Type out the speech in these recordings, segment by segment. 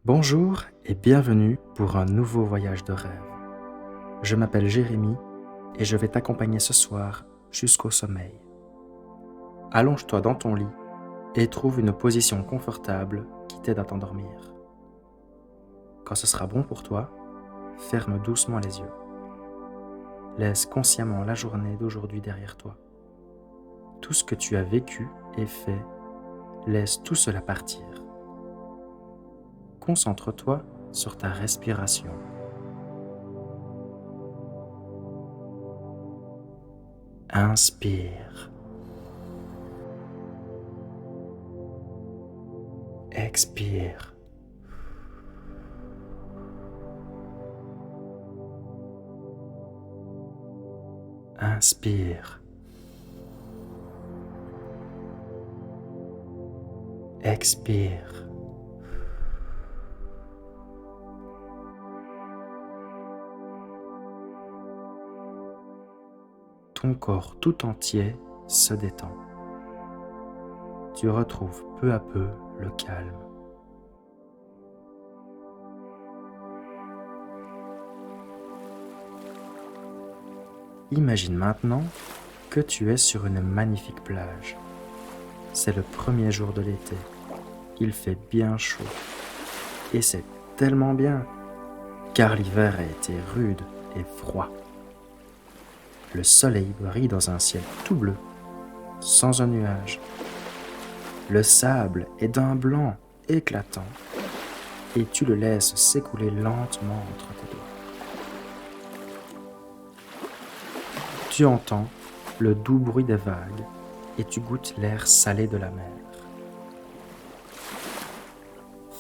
Bonjour et bienvenue pour un nouveau voyage de rêve. Je m'appelle Jérémy et je vais t'accompagner ce soir jusqu'au sommeil. Allonge-toi dans ton lit et trouve une position confortable qui t'aide à t'endormir. Quand ce sera bon pour toi, ferme doucement les yeux. Laisse consciemment la journée d'aujourd'hui derrière toi. Tout ce que tu as vécu et fait, laisse tout cela partir. Concentre-toi sur ta respiration. Inspire. Expire. Inspire. Expire. Ton corps tout entier se détend. Tu retrouves peu à peu le calme. Imagine maintenant que tu es sur une magnifique plage. C'est le premier jour de l'été. Il fait bien chaud. Et c'est tellement bien, car l'hiver a été rude et froid. Le soleil brille dans un ciel tout bleu, sans un nuage. Le sable est d'un blanc éclatant et tu le laisses s'écouler lentement entre tes doigts. Tu entends le doux bruit des vagues et tu goûtes l'air salé de la mer.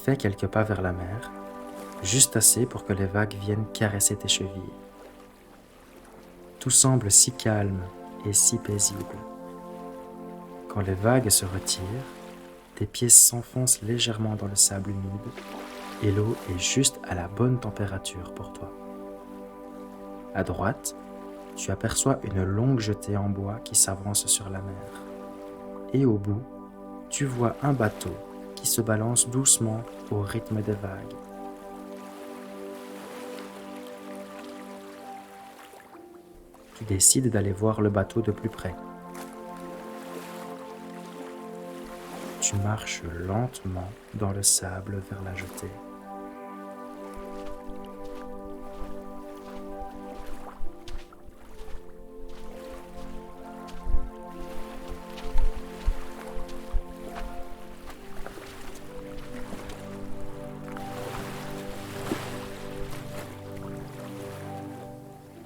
Fais quelques pas vers la mer, juste assez pour que les vagues viennent caresser tes chevilles. Tout semble si calme et si paisible. Quand les vagues se retirent, tes pieds s'enfoncent légèrement dans le sable humide et l'eau est juste à la bonne température pour toi. À droite, tu aperçois une longue jetée en bois qui s'avance sur la mer. Et au bout, tu vois un bateau qui se balance doucement au rythme des vagues. Tu décides d'aller voir le bateau de plus près. Tu marches lentement dans le sable vers la jetée.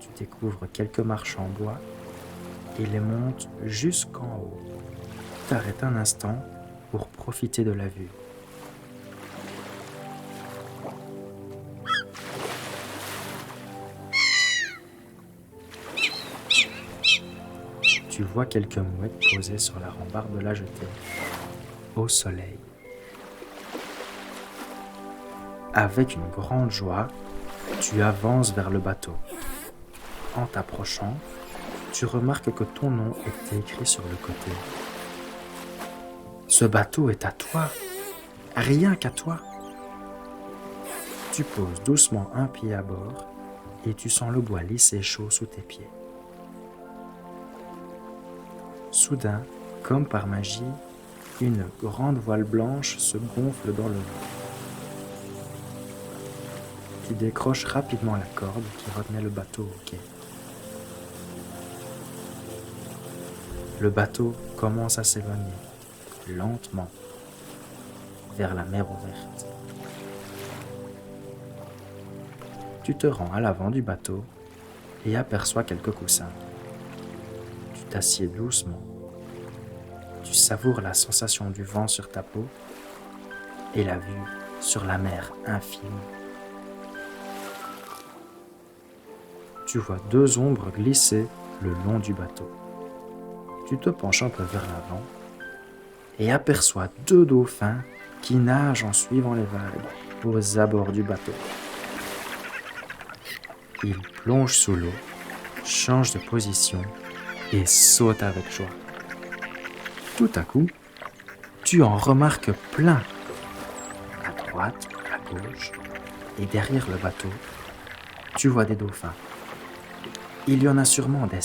Tu découvres quelques marches en bois et les montes jusqu'en haut. T'arrêtes un instant pour profiter de la vue. Tu vois quelques mouettes posées sur la rambarde de la jetée, au soleil. Avec une grande joie, tu avances vers le bateau. En t'approchant, tu remarques que ton nom est écrit sur le côté. Ce bateau est à toi, rien qu'à toi. Tu poses doucement un pied à bord et tu sens le bois lisse et chaud sous tes pieds. Soudain, comme par magie, une grande voile blanche se gonfle dans le vent. Tu décroches rapidement la corde qui retenait le bateau au quai. Le bateau commence à s'éloigner, lentement, vers la mer ouverte. Tu te rends à l'avant du bateau et aperçois quelques coussins. Tu t'assieds doucement. Tu savoures la sensation du vent sur ta peau et la vue sur la mer infime. Tu vois deux ombres glisser le long du bateau. Tu te penches un peu vers l'avant et aperçois deux dauphins qui nagent en suivant les vagues aux abords du bateau. Ils plongent sous l'eau, changent de position et sautent avec joie. Tout à coup, tu en remarques plein. À droite, à gauche et derrière le bateau, tu vois des dauphins. Il y en a sûrement des